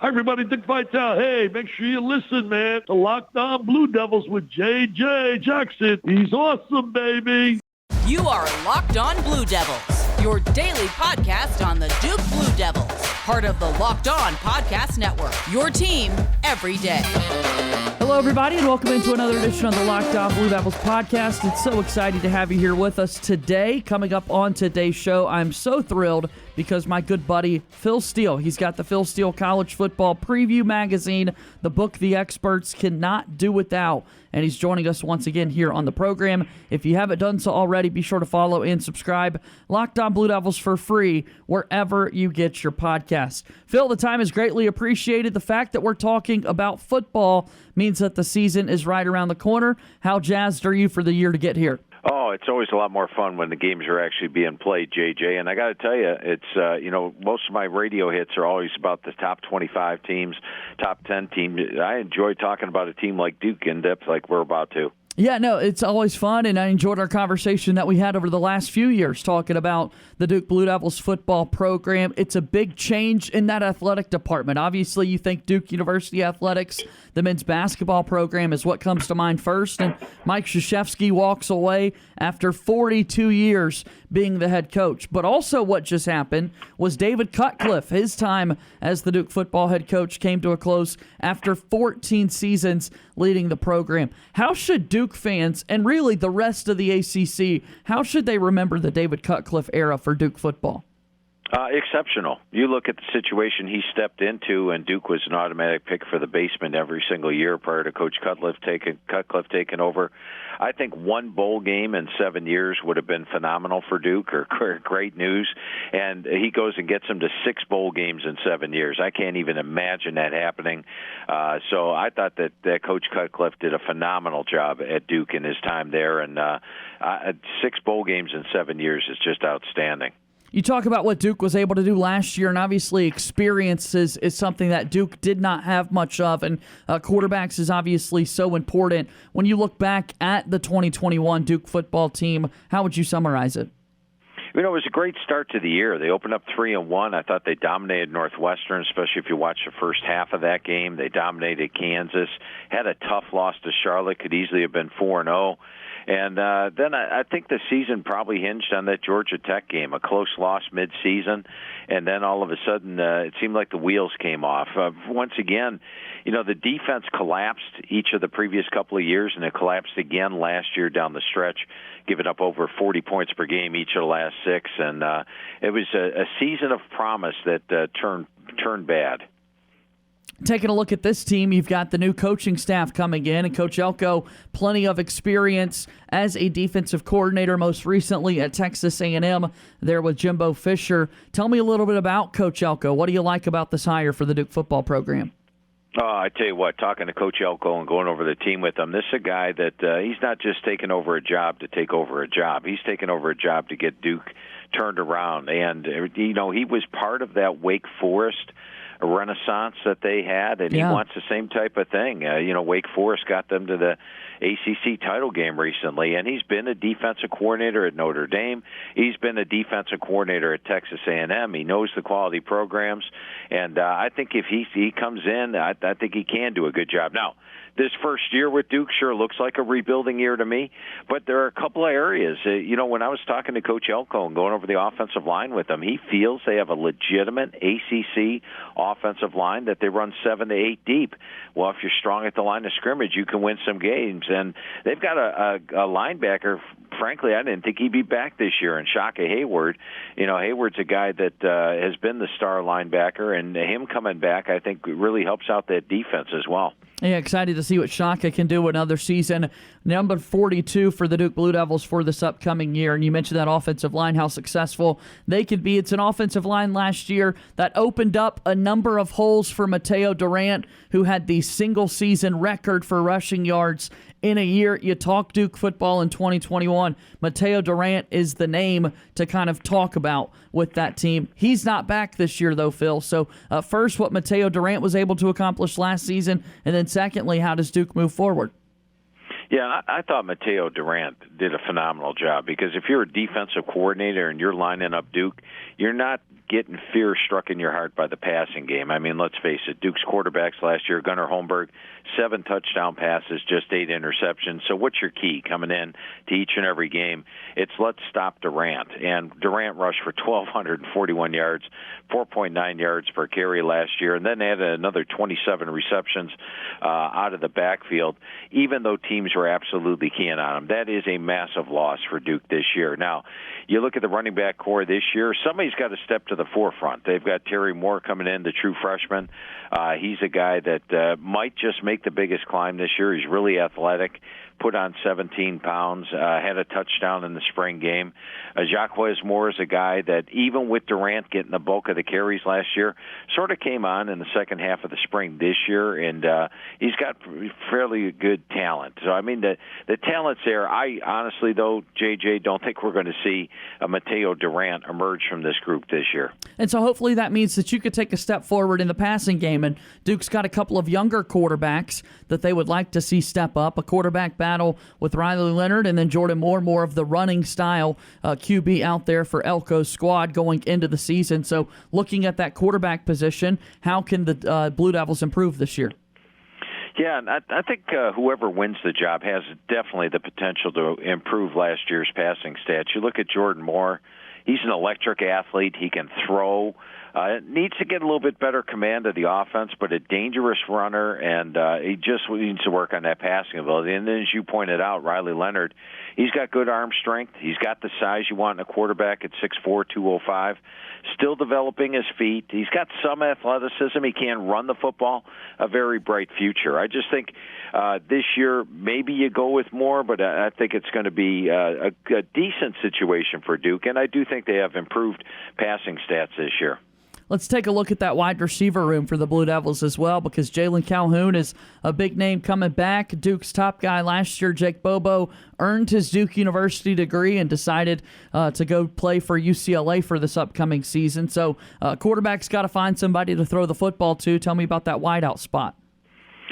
everybody, Dick Vitale. Hey, make sure you listen, man, to Locked On Blue Devils with J.J. Jackson. He's awesome, baby. You are Locked On Blue Devils, your daily podcast on the Duke Blue Devils, part of the Locked On Podcast Network, your team every day. Hello, everybody, and welcome into another edition of the Locked On Blue Devils podcast. It's so exciting to have you here with us today. Coming up on today's show, I'm so thrilled because my good buddy Phil Steele, he's got the Phil Steele College Football Preview Magazine, the book the experts cannot do without, and he's joining us once again here on the program. If you haven't done so already, be sure to follow and subscribe. Locked On Blue Devils for free wherever you get your podcasts. Phil, the time is greatly appreciated. The fact that we're talking about football means that the season is right around the corner. How jazzed are you for the year to get here? Oh, it's always a lot more fun when the games are actually being played, JJ. And I got to tell you, it's most of my radio hits are always about the top 25 teams, top 10 teams. I enjoy talking about a team like Duke in depth, like we're about to. Yeah, no, it's always fun, and I enjoyed our conversation that we had over the last few years talking about the Duke Blue Devils football program. It's a big change in that athletic department. Obviously, you think Duke University athletics, the men's basketball program is what comes to mind first, and Mike Krzyzewski walks away after 42 years being the head coach. But also what just happened was David Cutcliffe, his time as the Duke football head coach came to a close after 14 seasons leading the program. How should Duke fans, and really the rest of the ACC, how should they remember the David Cutcliffe era for Duke football? Exceptional. You look at the situation he stepped into, and Duke was an automatic pick for the basement every single year prior to Coach Cutcliffe taking over. I think one bowl game in 7 years would have been phenomenal for Duke, or great news. And he goes and gets them to 6 bowl games in 7 years. I can't even imagine that happening. So I thought that Coach Cutcliffe did a phenomenal job at Duke in his time there. And 6 bowl games in 7 years is just outstanding. You talk about what Duke was able to do last year, and obviously experience is something that Duke did not have much of, and quarterbacks is obviously so important. When you look back at the 2021 Duke football team, how would you summarize it? You know, it was a great start to the year. They opened up 3-1. I thought they dominated Northwestern, especially if you watch the first half of that game. They dominated Kansas, had a tough loss to Charlotte, could easily have been 4-0. And then I think the season probably hinged on that Georgia Tech game, a close loss mid-season, and then all of a sudden it seemed like the wheels came off. Once again, you know, the defense collapsed each of the previous couple of years, and it collapsed again last year down the stretch, giving up over 40 points per game each of the last 6. And it was a season of promise that turned bad. Taking a look at this team, you've got the new coaching staff coming in, and Coach Elko, plenty of experience as a defensive coordinator, most recently at Texas A&M there with Jimbo Fisher. Tell me a little bit about Coach Elko. What do you like about this hire for the Duke football program? Oh, I tell you what, talking to Coach Elko and going over the team with him, this is a guy that he's not just taking over a job to take over a job. He's taking over a job to get Duke turned around. And, you know, he was part of that Wake Forest renaissance that they had, and he wants the same type of thing. Wake Forest got them to the ACC title game recently, and he's been a defensive coordinator at Notre Dame. He's been a defensive coordinator at Texas A&M. He knows the quality programs, and I think if he comes in, I think he can do a good job. Now, this first year with Duke sure looks like a rebuilding year to me, but there are a couple of areas. When I was talking to Coach Elko and going over the offensive line with him, he feels they have a legitimate ACC offensive line that they run 7 to 8 deep. Well, if you're strong at the line of scrimmage, you can win some games. And they've got a linebacker. Frankly, I didn't think he'd be back this year. And Shaka Hayward, Hayward's a guy that has been the star linebacker, and him coming back, I think, really helps out that defense as well. Yeah, excited to see what Shaka can do another season. Number 42 for the Duke Blue Devils for this upcoming year. And you mentioned that offensive line, how successful they could be. It's an offensive line last year that opened up a number of holes for Matteo Durant, who had the single-season record for rushing yards in a year. You talk Duke football in 2021. Matteo Durant is the name to kind of talk about with that team. He's not back this year, though, Phil. So first, what Matteo Durant was able to accomplish last season, and then secondly, how does Duke move forward? Yeah, I thought Matteo Durant did a phenomenal job, because if you're a defensive coordinator and you're lining up Duke, you're not getting fear struck in your heart by the passing game. I mean, let's face it, Duke's quarterbacks last year, Gunnar Holmberg, 7 touchdown passes, just 8 interceptions. So what's your key coming in to each and every game? It's let's stop Durant. And Durant rushed for 1,241 yards, 4.9 yards per carry last year, and then added another 27 receptions out of the backfield, even though teams were absolutely keying on him. That is a massive loss for Duke this year. Now, you look at the running back core this year, somebody's got to step to the forefront. They've got Terry Moore coming in, the true freshman. He's a guy that might just make the biggest climb this year. He's really athletic, put on 17 pounds, had a touchdown in the spring game. Jacquez Moore is a guy that, even with Durant getting the bulk of the carries last year, sort of came on in the second half of the spring this year, and he's got fairly good talent. So, I mean, the talent's there. I honestly, though, JJ, don't think we're going to see a Matteo Durant emerge from this group this year. And so hopefully that means that you could take a step forward in the passing game, and Duke's got a couple of younger quarterbacks that they would like to see step up, a quarterback battle with Riley Leonard and then Jordan Moore, more of the running style QB out there for Elko's squad going into the season. So looking at that quarterback position, how can the Blue Devils improve this year? Yeah, and I think whoever wins the job has definitely the potential to improve last year's passing stats. You look at Jordan Moore, he's an electric athlete. He can throw. Needs to get a little bit better command of the offense, but a dangerous runner, and he just needs to work on that passing ability. And then, as you pointed out, Riley Leonard, he's got good arm strength. He's got the size you want in a quarterback at 6'4", 205. Still developing his feet. He's got some athleticism. He can run the football. A very bright future. I just think this year maybe you go with more, but I think it's going to be a decent situation for Duke, and I do think they have improved passing stats this year. Let's take a look at that wide receiver room for the Blue Devils as well, because Jalen Calhoun is a big name coming back. Duke's top guy last year, Jake Bobo, earned his Duke University degree and decided to go play for UCLA for this upcoming season. So quarterback's got to find somebody to throw the football to. Tell me about that wideout spot.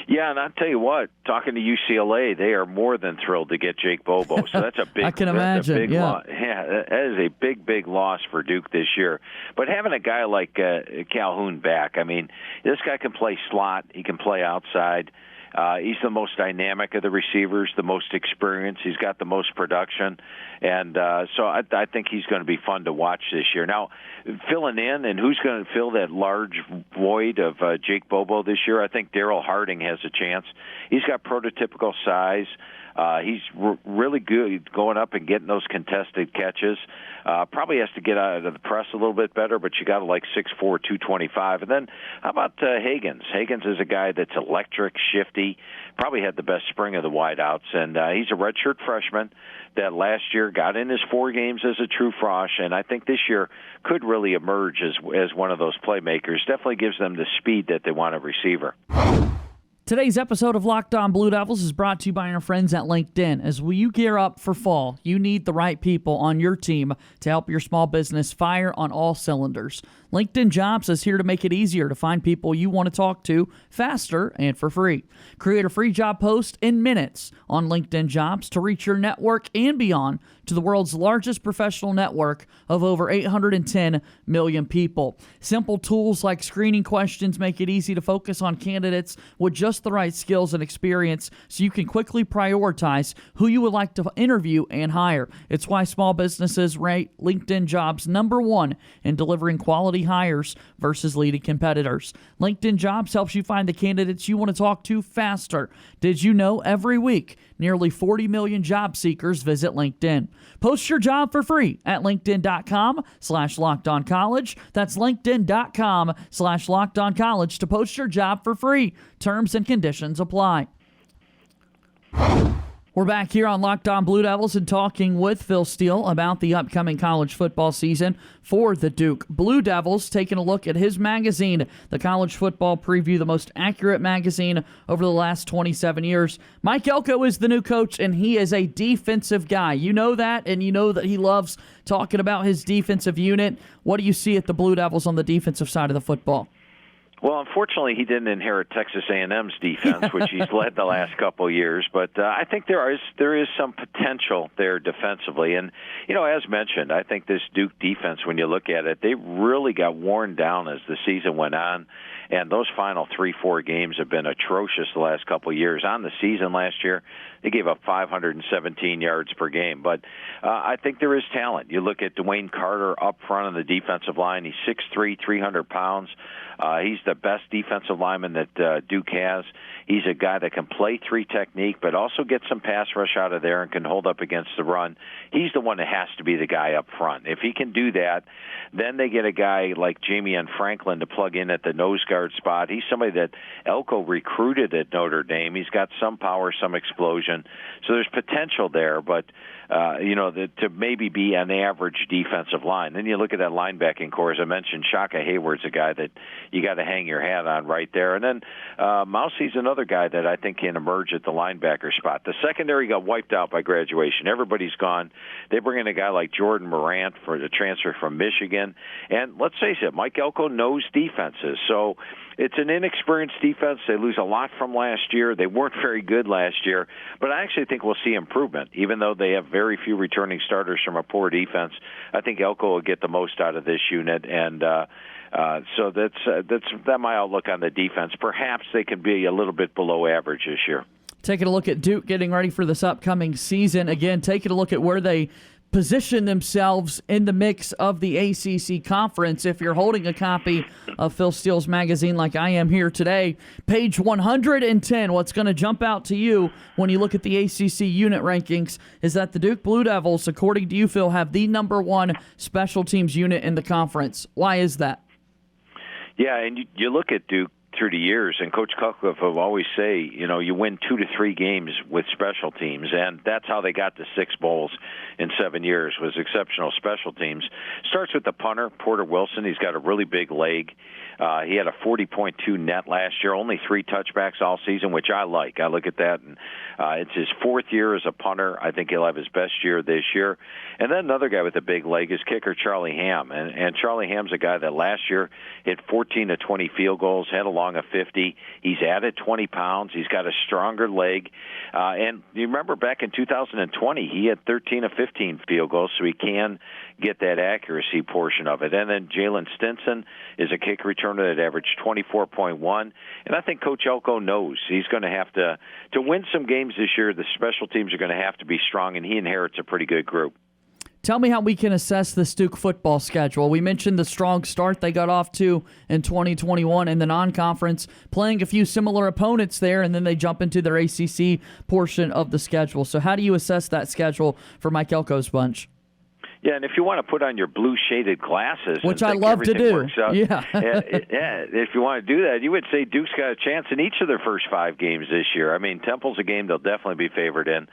Yeah, and I'll tell you what, talking to UCLA, they are more than thrilled to get Jake Bobo. So that's a big I can imagine. Loss. Yeah, that is a big loss for Duke this year. But having a guy like Calhoun back, I mean, this guy can play slot. He can play outside. He's the most dynamic of the receivers, the most experienced. He's got the most production. And so I think he's going to be fun to watch this year. Now, filling in, and who's going to fill that large void of Jake Bobo this year? I think Darryl Harding has a chance. He's got prototypical size. He's really good going up and getting those contested catches. Probably has to get out of the press a little bit better, but you got to like 6'4", 225. And then how about Higgins? Higgins is a guy that's electric, shifty, probably had the best spring of the wideouts. And he's a redshirt freshman that last year got in his 4 games as a true frosh, and I think this year could really emerge as one of those playmakers. Definitely gives them the speed that they want a receiver. Today's episode of Locked On Blue Devils is brought to you by our friends at LinkedIn. As you gear up for fall, you need the right people on your team to help your small business fire on all cylinders. LinkedIn Jobs is here to make it easier to find people you want to talk to faster and for free. Create a free job post in minutes on LinkedIn Jobs to reach your network and beyond to the world's largest professional network of over 810 million people. Simple tools like screening questions make it easy to focus on candidates with just the right skills and experience so you can quickly prioritize who you would like to interview and hire. It's why small businesses rate LinkedIn Jobs #1 in delivering quality hires versus leading competitors. LinkedIn Jobs helps you find the candidates you want to talk to faster. Did you know every week nearly 40 million job seekers visit LinkedIn? Post your job for free at linkedin.com/lockedoncollege. That's linkedin.com/lockedoncollege to post your job for free. Terms and conditions apply. We're back here on Locked On Blue Devils and talking with Phil Steele about the upcoming college football season for the Duke Blue Devils, taking a look at his magazine, the College Football Preview, the most accurate magazine over the last 27 years. Mike Elko is the new coach, and he is a defensive guy. You know that, and you know that he loves talking about his defensive unit. What do you see at the Blue Devils on the defensive side of the football? Well, unfortunately, he didn't inherit Texas A&M's defense, which he's led the last couple of years. But I think there is some potential there defensively. And, as mentioned, I think this Duke defense, when you look at it, they really got worn down as the season went on. And those final 3-4 games have been atrocious the last couple of years. On the season last year, they gave up 517 yards per game. But I think there is talent. You look at Dwayne Carter up front on the defensive line. He's 6'3", 300 pounds. He's the best defensive lineman that Duke has. He's a guy that can play three technique, but also get some pass rush out of there and can hold up against the run. He's the one that has to be the guy up front. If he can do that, then they get a guy like Jamian Franklin to plug in at the nose guard spot. He's somebody that Elko recruited at Notre Dame. He's got some power, some explosion. So there's potential there, but to maybe be an average defensive line. Then you look at that linebacking core. As I mentioned, Shaka Hayward's a guy that you got to hang your hat on right there. And then Mousey's another guy that I think can emerge at the linebacker spot. The secondary got wiped out by graduation. Everybody's gone. They bring in a guy like Jordan Morant for the transfer from Michigan. And let's face it, Mike Elko knows defenses. So it's an inexperienced defense. They lose a lot from last year. They weren't very good last year. But I actually think we'll see improvement, even though they have very few returning starters from a poor defense. I think Elko will get the most out of this unit, and so that's my outlook on the defense. Perhaps they can be a little bit below average this year. Taking a look at Duke getting ready for this upcoming season. Again, taking a look at where they position themselves in the mix of the ACC conference. If you're holding a copy of Phil Steele's magazine like I am here today, page 110, what's going to jump out to you when you look at the ACC unit rankings is that the Duke Blue Devils, according to you, Phil, have the number one special teams unit in the conference. Why is that? Yeah, and you look at Duke through the years, and Coach Cutcliffe will always say, you win 2 to 3 games with special teams, and that's how they got to 6 bowls in 7 years, was exceptional special teams. Starts with the punter, Porter Wilson. He's got a really big leg. He had a 40.2 net last year, only 3 touchbacks all season, which I like. I look at that, and it's his 4th year as a punter. I think he'll have his best year this year. And then another guy with a big leg is kicker Charlie Hamm. And Charlie Hamm's a guy that last year hit 14 to 20 field goals, had along a 50. He's added 20 pounds. He's got a stronger leg. And you remember back in 2020, he had 13 of 15 field goals, so he can get that accuracy portion of it. And then Jalen Stinson is a kick returner that averaged 24.1. And I think Coach Elko knows he's going to have to win some games this year. The special teams are going to have to be strong, and he inherits a pretty good group. Tell me how we can assess this Duke football schedule. We mentioned the strong start they got off to in 2021 in the non-conference, playing a few similar opponents there, and then they jump into their ACC portion of the schedule. So how do you assess that schedule for Mike Elko's bunch? Yeah, and if you want to put on your blue shaded glasses, which I love to do, yeah, if you want to do that, you would say Duke's got a chance in each of their first 5 games this year. I mean, Temple's a game they'll definitely be favored in.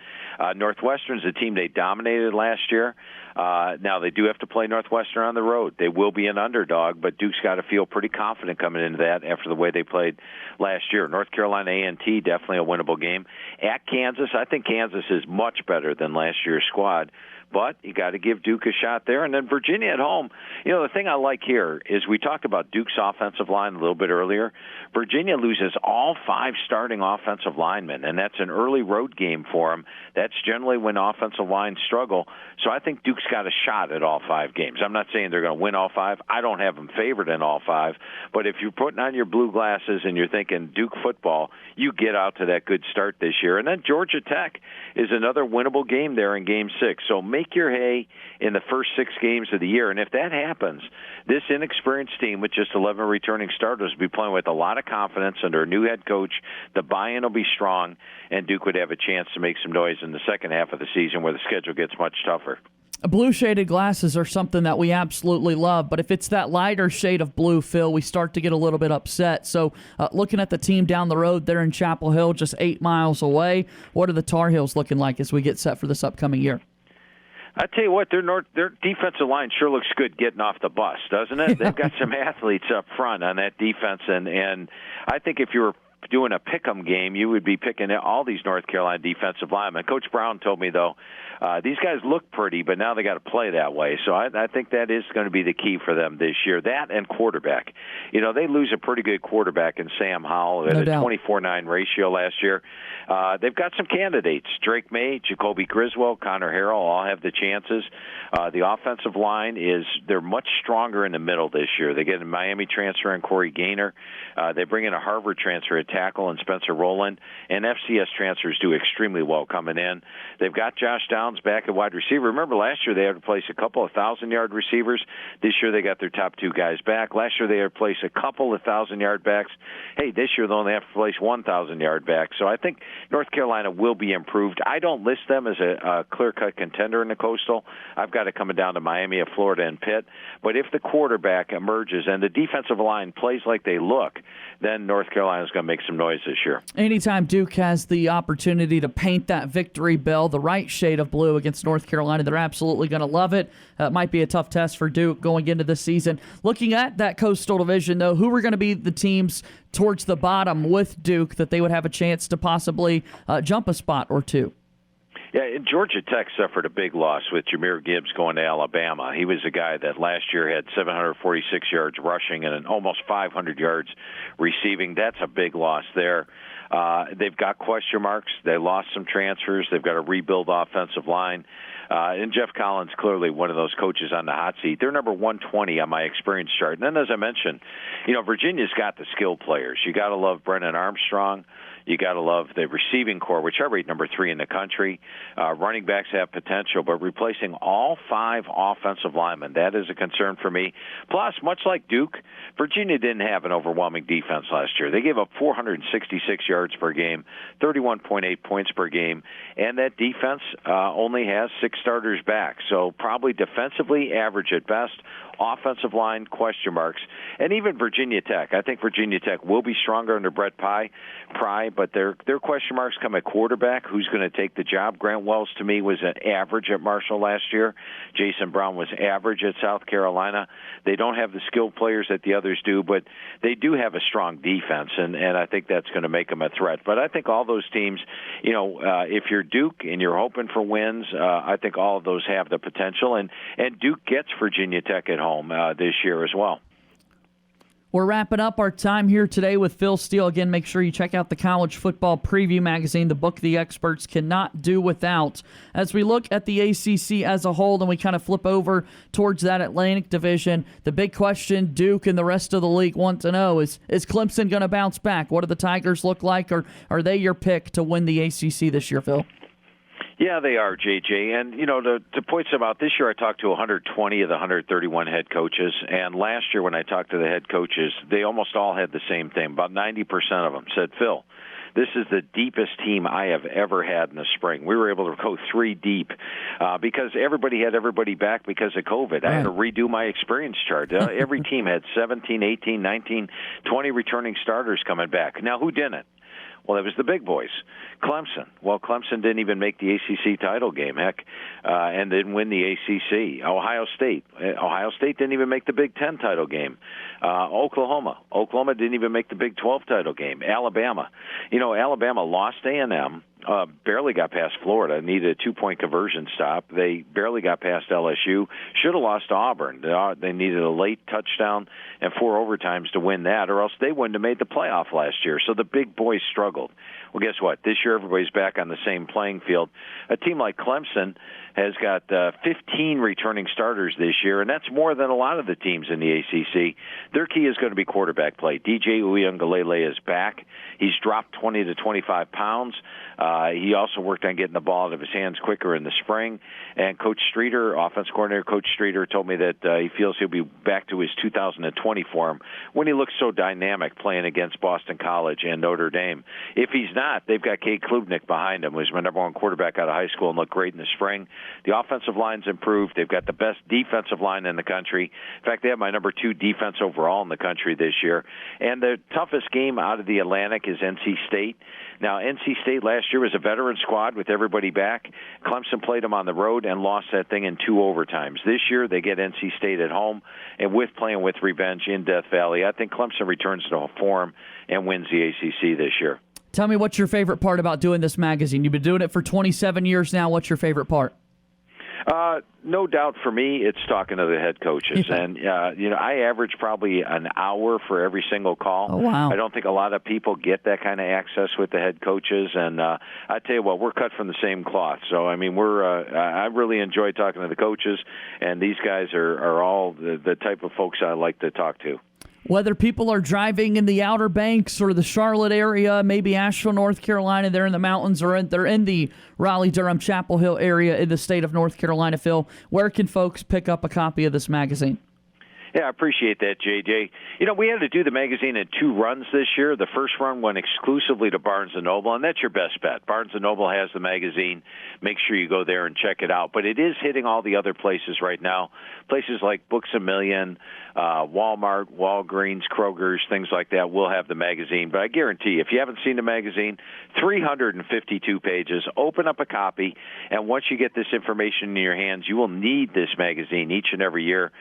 Northwestern's a team they dominated last year. Now they do have to play Northwestern on the road. They will be an underdog, but Duke's got to feel pretty confident coming into that after the way they played last year. North Carolina A&T, definitely a winnable game. At Kansas, I think Kansas is much better than last year's squad. But you got to give Duke a shot there. And then Virginia at home. The thing I like here is we talked about Duke's offensive line a little bit earlier. Virginia loses all 5 starting offensive linemen, and that's an early road game for them. That's generally when offensive lines struggle. So I think Duke's got a shot at all 5 games. I'm not saying they're going to win all 5. I don't have them favored in all 5. But if you're putting on your blue glasses and you're thinking Duke football, you get out to that good start this year. And then Georgia Tech is another winnable game there in Game 6. So make your hay in the first 6 games of the year. And if that happens, this inexperienced team with just 11 returning starters will be playing with a lot of confidence under a new head coach. The buy-in will be strong, and Duke would have a chance to make some noise in the second half of the season where the schedule gets much tougher. Blue shaded glasses are something that we absolutely love, but if it's that lighter shade of blue, Phil, we start to get a little bit upset. So looking at the team down the road there in Chapel Hill, just 8 miles away, what are the Tar Heels looking like as we get set for this upcoming year? I tell you what, their defensive line sure looks good getting off the bus, doesn't it? They've got some athletes up front on that defense, and I think if you were doing a pick-em game, you would be picking all these North Carolina defensive linemen. Coach Brown told me, though, these guys look pretty, but now they got to play that way. So I think that is going to be the key for them this year. That and quarterback. They lose a pretty good quarterback in Sam Howell at a 24-9 ratio last year. They've got some candidates. Drake May, Jacoby Griswold, Connor Harrell all have the chances. The offensive line they're much stronger in the middle this year. They get a Miami transfer and Corey Gaynor. They bring in a Harvard transfer at tackle and Spencer Rowland. And FCS transfers do extremely well coming in. They've got Josh Downs back at wide receiver. Remember, last year they had to replace a couple of 1,000-yard receivers. This year they got their top 2 guys back. Last year they had to replace a couple of 1,000-yard backs. Hey, this year they only have to replace 1,000-yard back. So I think North Carolina will be improved. I don't list them as a clear-cut contender in the Coastal. I've got it coming down to Miami, of Florida, and Pitt. But if the quarterback emerges and the defensive line plays like they look, then North Carolina's going to make some noise this year. Anytime Duke has the opportunity to paint that victory bell the right shade of blue against North Carolina, they're absolutely going to love it. It might be a tough test for Duke going into the season. Looking at that Coastal Division, though, who are going to be the teams towards the bottom with Duke that they would have a chance to possibly jump a spot or two? Yeah, and Georgia Tech suffered a big loss with Jahmyr Gibbs going to Alabama. He was a guy that last year had 746 yards rushing and almost 500 yards receiving. That's a big loss there. They've got question marks. They lost some transfers. They've got to rebuild offensive line. And Jeff Collins, clearly one of those coaches on the hot seat. They're number 120 on my experience chart. And then, as I mentioned, Virginia's got the skill players. You got to love Brennan Armstrong. You got to love the receiving core, which I rate number 3 in the country. Running backs have potential, but replacing all 5 offensive linemen, that is a concern for me. Plus, much like Duke, Virginia didn't have an overwhelming defense last year. They gave up 466 yards per game, 31.8 points per game, and that defense only has 6 starters back. So probably defensively average at best. Offensive line question marks, and even Virginia Tech. I think Virginia Tech will be stronger under Brett Pry, but their question marks come at quarterback. Who's going to take the job? Grant Wells, to me, was an average at Marshall last year. Jason Brown was average at South Carolina. They don't have the skilled players that the others do, but they do have a strong defense, and I think that's going to make them a threat. But I think all those teams, if you're Duke and you're hoping for wins, I think all of those have the potential, and Duke gets Virginia Tech at home this year as well. We're wrapping up our time here today with Phil Steele. Again, make sure you check out the College Football Preview Magazine, the book the experts cannot do without. As we look at the ACC as a whole, and we kind of flip over towards that Atlantic Division, the big question Duke and the rest of the league want to know is Clemson going to bounce back? What do the Tigers look like, or are they your pick to win the ACC this year, Phil? Yeah, they are, JJ. And, to point some out, this year I talked to 120 of the 131 head coaches. And last year when I talked to the head coaches, they almost all had the same thing. About 90% of them said, Phil, this is the deepest team I have ever had in the spring. We were able to go 3 deep because everybody had everybody back because of COVID. I had to redo my experience chart. Every team had 17, 18, 19, 20 returning starters coming back. Now, who didn't? Well, it was the big boys. Clemson. Well, Clemson didn't even make the ACC title game, and didn't win the ACC. Ohio State. Ohio State didn't even make the Big Ten title game. Oklahoma. Oklahoma didn't even make the Big 12 title game. Alabama. Alabama lost A&M. Barely got past Florida, needed a 2-point conversion stop. They barely got past LSU. Should have lost to Auburn. They needed a late touchdown and 4 overtimes to win that, or else they wouldn't have made the playoff last year. So the big boys struggled. Well, guess what? This year everybody's back on the same playing field. A team like Clemson has got 15 returning starters this year, and that's more than a lot of the teams in the ACC. Their key is going to be quarterback play. DJ Uiagalelei is back. He's dropped 20 to 25 pounds. He also worked on getting the ball out of his hands quicker in the spring. And Coach Streeter, offense coordinator Coach Streeter, told me that he feels he'll be back to his 2020 form when he looks so dynamic playing against Boston College and Notre Dame. If he's not, they've got Cade Klubnik behind him, who's my number 1 quarterback out of high school and looked great in the spring. The offensive line's improved. They've got the best defensive line in the country. In fact, they have my number 2 defense overall in the country this year. And the toughest game out of the Atlantic is NC State. Now, NC State last year was a veteran squad with everybody back. Clemson played them on the road and lost that thing in 2 overtimes. This year, they get NC State at home, and playing with revenge in Death Valley, I think Clemson returns to form and wins the ACC this year. Tell me what's your favorite part about doing this magazine. You've been doing it for 27 years now. What's your favorite part? No doubt for me, it's talking to the head coaches. Yeah. And, I average probably an hour for every single call. Oh, wow. I don't think a lot of people get that kind of access with the head coaches. And I tell you what, we're cut from the same cloth. So, I mean, I really enjoy talking to the coaches, and these guys are all the type of folks I like to talk to. Whether people are driving in the Outer Banks or the Charlotte area, maybe Asheville, North Carolina, they're in the mountains, or they're in the Raleigh-Durham, Chapel Hill area in the state of North Carolina, Phil, where can folks pick up a copy of this magazine? Yeah, I appreciate that, JJ. We had to do the magazine in 2 runs this year. The first run went exclusively to Barnes & Noble, and that's your best bet. Barnes & Noble has the magazine. Make sure you go there and check it out. But it is hitting all the other places right now, places like Books A Million, Walmart, Walgreens, Kroger's, things like that will have the magazine. But I guarantee, if you haven't seen the magazine, 352 pages, open up a copy, and once you get this information in your hands, you will need this magazine each and every year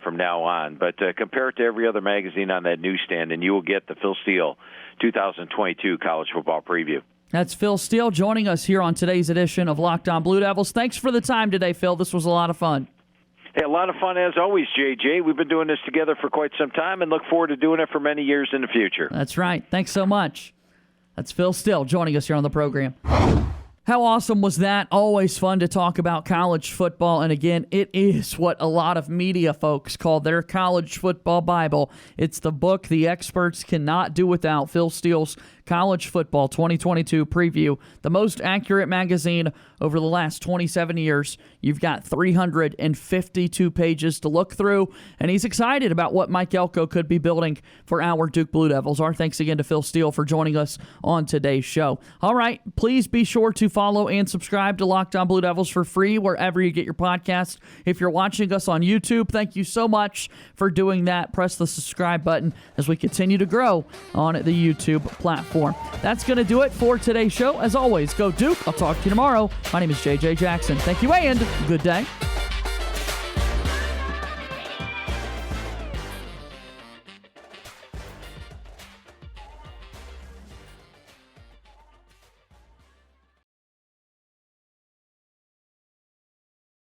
from now on. But compare it to every other magazine on that newsstand, and you will get the Phil Steele 2022 College Football Preview. That's Phil Steele joining us here on today's edition of Locked On Blue Devils. Thanks for the time today, Phil. This was a lot of fun. Hey, a lot of fun as always, JJ. We've been doing this together for quite some time and look forward to doing it for many years in the future. That's right. Thanks so much. That's Phil Steele joining us here on the program. How awesome was that? Always fun to talk about college football. And again, it is what a lot of media folks call their college football Bible. It's the book the experts cannot do without. Phil Steele's College Football 2022 Preview, the most accurate magazine over the last 27 years. You've got 352 pages to look through, and he's excited about what Mike Elko could be building for our Duke Blue Devils. Our thanks again to Phil Steele for joining us on today's show. All right, please be sure to follow and subscribe to Locked On Blue Devils for free wherever you get your podcasts. If you're watching us on YouTube, thank you so much for doing that. Press the subscribe button as we continue to grow on the YouTube platform. That's going to do it for today's show. As always, go Duke. I'll talk to you tomorrow. My name is JJ Jackson. Thank you and good day.